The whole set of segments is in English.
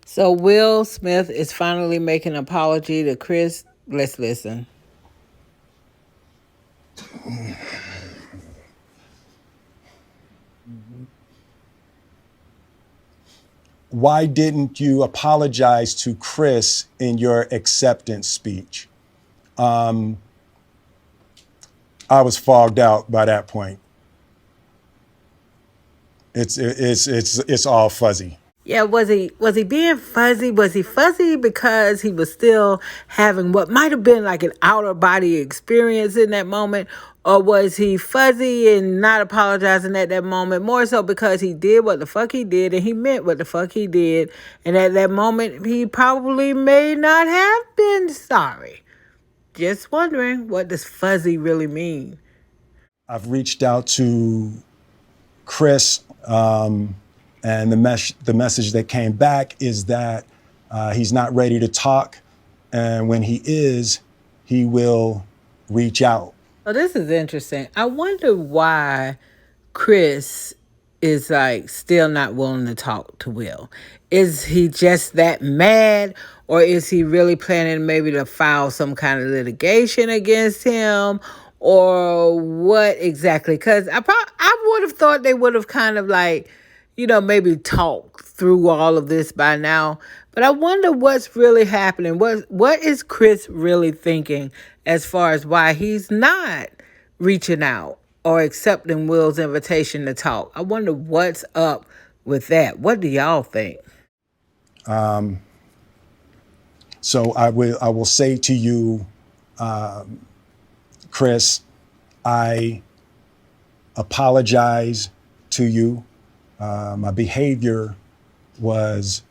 So Will Smith is finally making an apology to Chris. Let's listen. Why didn't you apologize to Chris in your acceptance speech? I was fogged out by that point. It's all fuzzy. Yeah, was he being fuzzy? Was he fuzzy because he was still having what might have been like an outer body experience in that moment? Or was he fuzzy and not apologizing at that moment? More so because he did what the fuck he did and he meant what the fuck he did. And at that moment, he probably may not have been sorry. Just wondering, what does fuzzy really mean? I've reached out to Chris, and the message that came back is that he's not ready to talk, and when he is, he will reach out. Oh, this is interesting. I wonder why Chris is like still not willing to talk to Will. Is he just that mad, or is he really planning maybe to file some kind of litigation against him, or what exactly? Because I would have thought they would have kind of like, maybe talked through all of this by now. But I wonder what's really happening. What is Chris really thinking as far as why he's not reaching out or accepting Will's invitation to talk? I wonder what's up with that. What do y'all think? So I will say to you, Chris, I apologize to you. My behavior was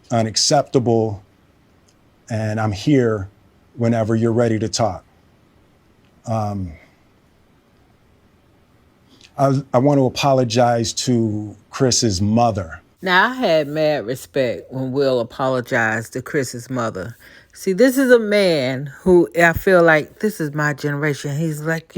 unacceptable, and I'm here whenever you're ready to talk. I want to apologize to Chris's mother. Now, I had mad respect when Will apologized to Chris's mother. See, this is a man who I feel like this is my generation. He's like,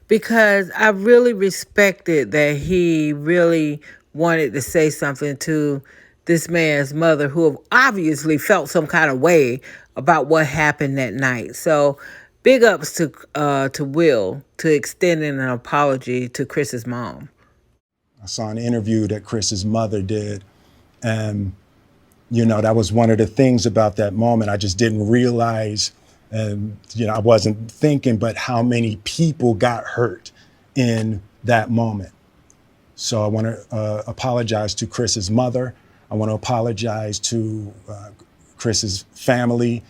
because I really respected that he really wanted to say something to this man's mother, who obviously felt some kind of way about what happened that night. So big ups to Will to extending an apology to Chris's mom. I saw an interview that Chris's mother did, and that was one of the things about that moment. I just didn't realize, and I wasn't thinking, but how many people got hurt in that moment. So I want to apologize to Chris's mother. I want to apologize to Chris's family,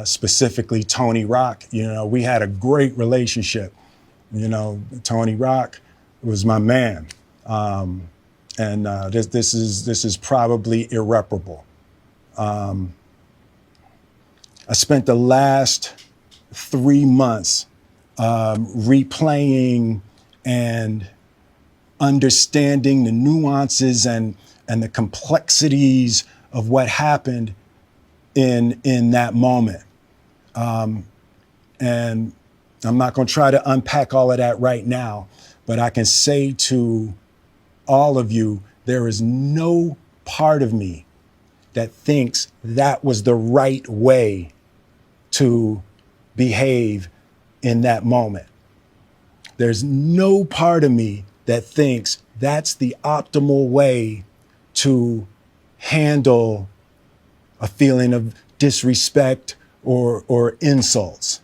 specifically Tony Rock. We had a great relationship. Tony Rock was my man. And this is probably irreparable. I spent the last 3 months replaying and understanding the nuances and the complexities of what happened in that moment. And I'm not going to try to unpack all of that right now, but I can say to all of you, there is no part of me that thinks that was the right way to behave in that moment. There's no part of me that thinks that's the optimal way to handle a feeling of disrespect or insults.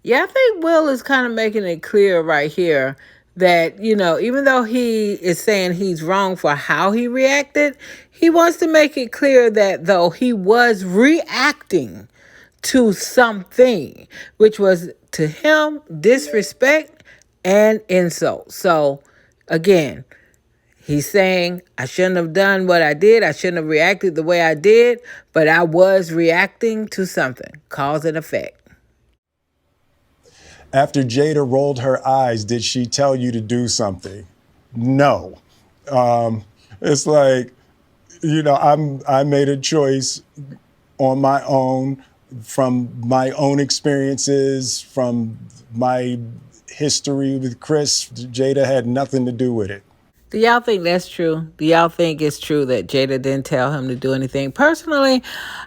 Yeah, I think Will is kind of making it clear right here that, even though he is saying he's wrong for how he reacted, he wants to make it clear that though he was reacting to something, which was to him disrespect and insult. So again, he's saying, I shouldn't have done what I did. I shouldn't have reacted the way I did, but I was reacting to something, cause and effect. After Jada rolled her eyes, did she tell you to do something? No. It's like, I made a choice on my own from my own experiences, from my history with Chris, Jada had nothing to do with it. Do y'all think that's true? Do y'all think it's true that Jada didn't tell him to do anything? Personally,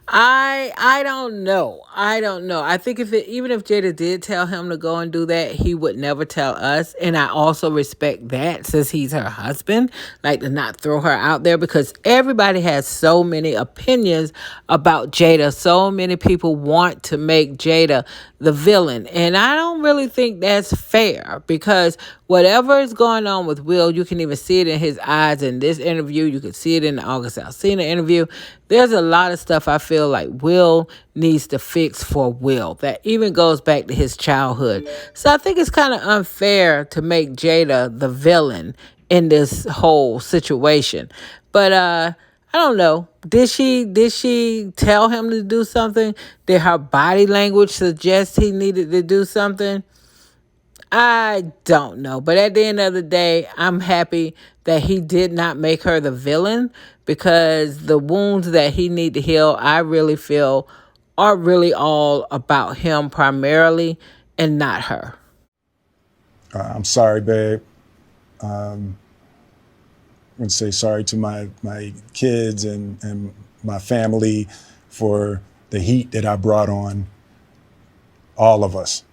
I don't know. I don't know. I think even if Jada did tell him to go and do that, he would never tell us. And I also respect that since he's her husband, like to not throw her out there because everybody has so many opinions about Jada. So many people want to make Jada the villain. And I don't really think that's fair because whatever is going on with Will, you can even see it in his eyes in this interview. You can see it in the August Alsina interview. There's a lot of stuff I feel like Will needs to fix for Will that even goes back to his childhood. So I think it's kind of unfair to make Jada the villain in this whole situation. But I don't know. Did she tell him to do something? Did her body language suggest he needed to do something? I don't know. But at the end of the day, I'm happy that he did not make her the villain because the wounds that he need to heal, I really feel are really all about him primarily and not her. I'm sorry, babe. I'm going to say sorry to my kids and my family for the heat that I brought on all of us.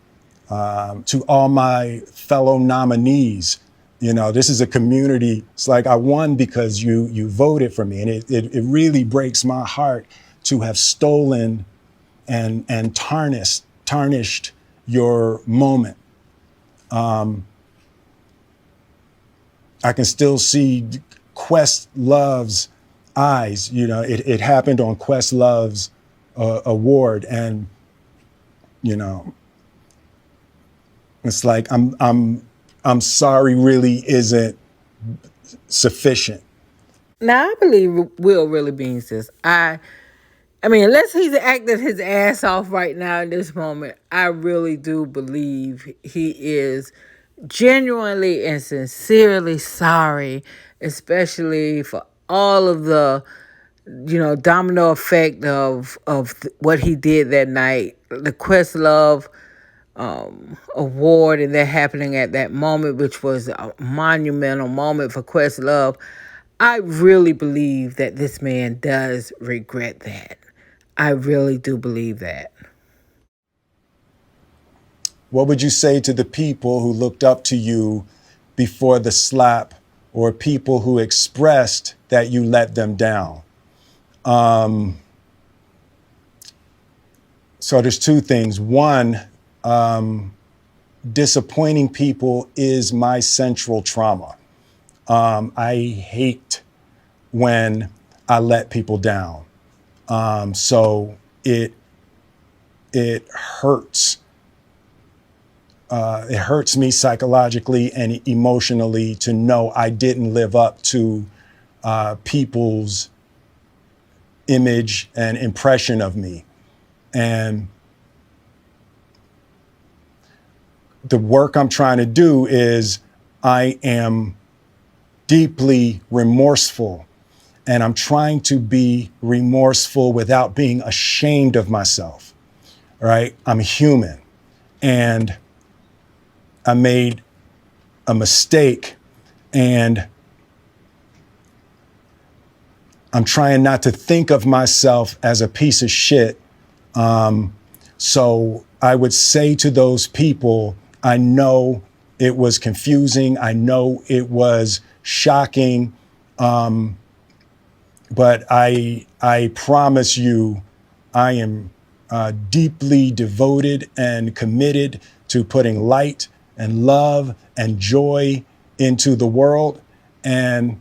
To all my fellow nominees, this is a community. It's like I won because you voted for me. And it really breaks my heart to have stolen and tarnished your moment. I can still see Questlove's eyes. It happened on Questlove's award, and it's like I'm sorry really isn't sufficient. Now I believe Will really means this. I mean, unless he's acting his ass off right now in this moment, I really do believe he is genuinely and sincerely sorry, especially for all of the, domino effect of what he did that night. The Questlove award and that happening at that moment, which was a monumental moment for Questlove. I really believe that this man does regret that. I really do believe that. What would you say to the people who looked up to you before the slap, or people who expressed that you let them down? So there's two things. One, disappointing people is my central trauma. I hate when I let people down. So it hurts. It hurts me psychologically and emotionally to know I didn't live up to people's image and impression of me. And the work I'm trying to do is I am deeply remorseful, and I'm trying to be remorseful without being ashamed of myself, right? I'm human, and I made a mistake, and I'm trying not to think of myself as a piece of shit. So I would say to those people, I know it was confusing. I know it was shocking. But I promise you, I am deeply devoted and committed to putting light and love and joy into the world. And,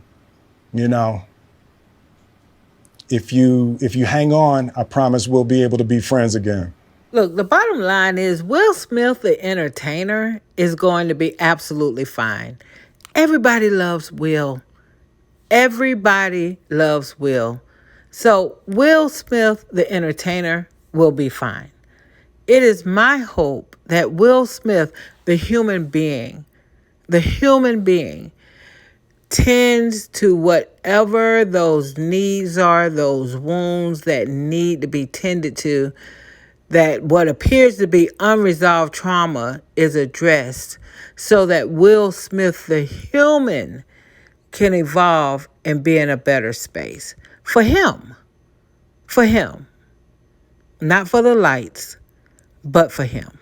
if you hang on, I promise we'll be able to be friends again. Look, the bottom line is Will Smith, the entertainer, is going to be absolutely fine. Everybody loves Will. Everybody loves Will. So Will Smith, the entertainer, will be fine. It is my hope that Will Smith, the human being, tends to whatever those needs are, those wounds that need to be tended to, that what appears to be unresolved trauma is addressed so that Will Smith, the human, can evolve and be in a better space. For him. For him. Not for the lights, but for him.